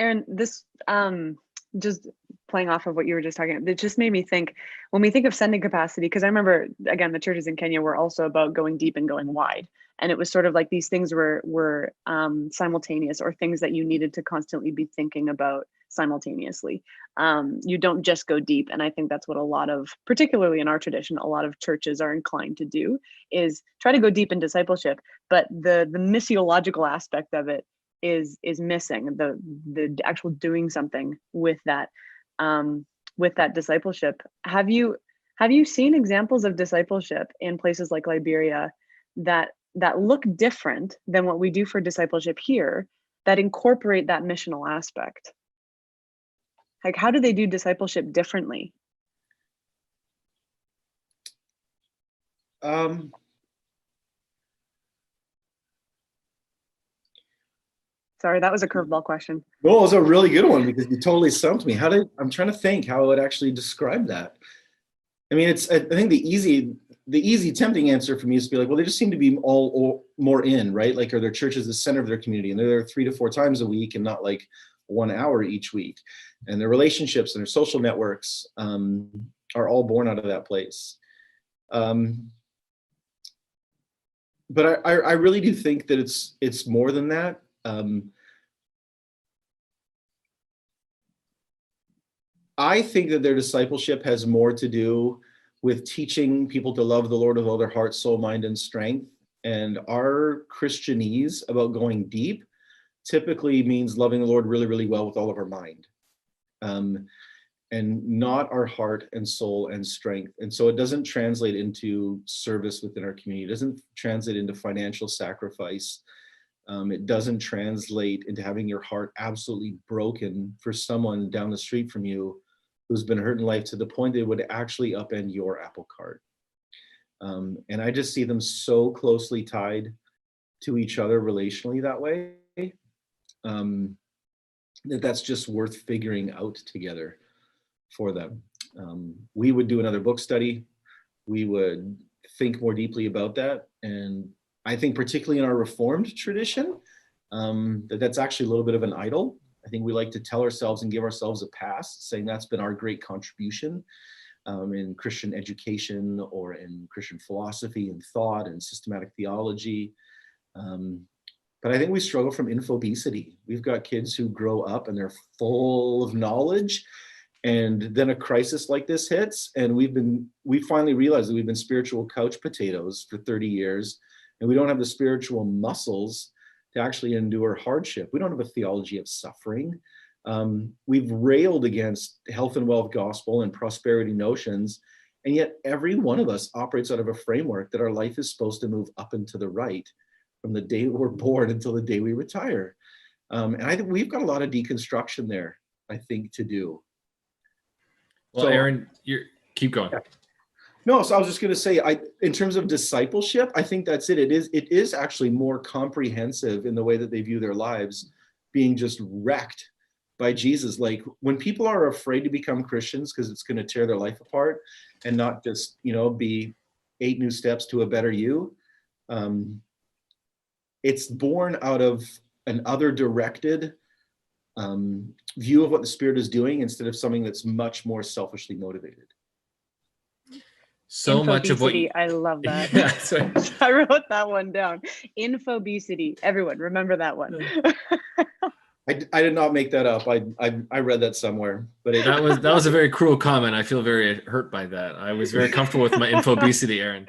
Aaron, this just playing off of what you were just talking about, it just made me think when we think of sending capacity, because I remember, again, the churches in Kenya were also about going deep and going wide. And it was sort of like these things were simultaneous, or things that you needed to constantly be thinking about simultaneously. You don't just go deep. And I think that's what a lot of, particularly in our tradition, a lot of churches are inclined to do, is try to go deep in discipleship. But the missiological aspect of it is missing, the actual doing something with that discipleship. Have you seen examples of discipleship in places like Liberia that look different than what we do for discipleship here, that incorporate that missional aspect? Like, how do they do discipleship differently? Sorry, that was a curveball question. No, it was a really good one, because you totally stumped me. I'm trying to think how I would actually describe that. I mean, I think the easy tempting answer for me is to be like, well, they just seem to be all more in, right? Like, are their churches the center of their community, and they're there 3 to 4 times a week and not like 1 hour each week. And their relationships and their social networks are all born out of that place. But I really do think that it's more than that. I think that their discipleship has more to do with teaching people to love the Lord with all their heart, soul, mind, and strength. And our Christianese about going deep typically means loving the Lord really, really well with all of our mind, and not our heart and soul and strength. And so it doesn't translate into service within our community. It doesn't translate into financial sacrifice. It doesn't translate into having your heart absolutely broken for someone down the street from you who's been hurt in life to the point they would actually upend your apple cart. And I just see them so closely tied to each other relationally that way, that's just worth figuring out together for them. We would do another book study. We would think more deeply about that. And I think particularly in our Reformed tradition, that's actually a little bit of an idol. I think we like to tell ourselves and give ourselves a pass, saying that's been our great contribution in Christian education or in Christian philosophy and thought and systematic theology. But I think we struggle from infobesity. We've got kids who grow up and they're full of knowledge, and then a crisis like this hits, and we finally realized that we've been spiritual couch potatoes for 30 years, and we don't have the spiritual muscles to actually endure hardship. We don't have a theology of suffering. We've railed against health and wealth gospel and prosperity notions, and yet every one of us operates out of a framework that our life is supposed to move up and to the right from the day we're born until the day we retire. And I think we've got a lot of deconstruction there, I think, to do. Well, so, Aaron, keep going. Yeah. No, so I was just going to say, in terms of discipleship, I think that's it. It is actually more comprehensive in the way that they view their lives, being just wrecked by Jesus. Like, when people are afraid to become Christians because it's going to tear their life apart and not just, be 8 new steps to a better you, it's born out of an other-directed view of what the Spirit is doing instead of something that's much more selfishly motivated. So much of what I love that. Yeah, I wrote that one down. Infobesity. Everyone, remember that one. I did not make that up. I read that somewhere, but that was a very cruel comment. I feel very hurt by that. I was very comfortable with my infobesity, Aaron.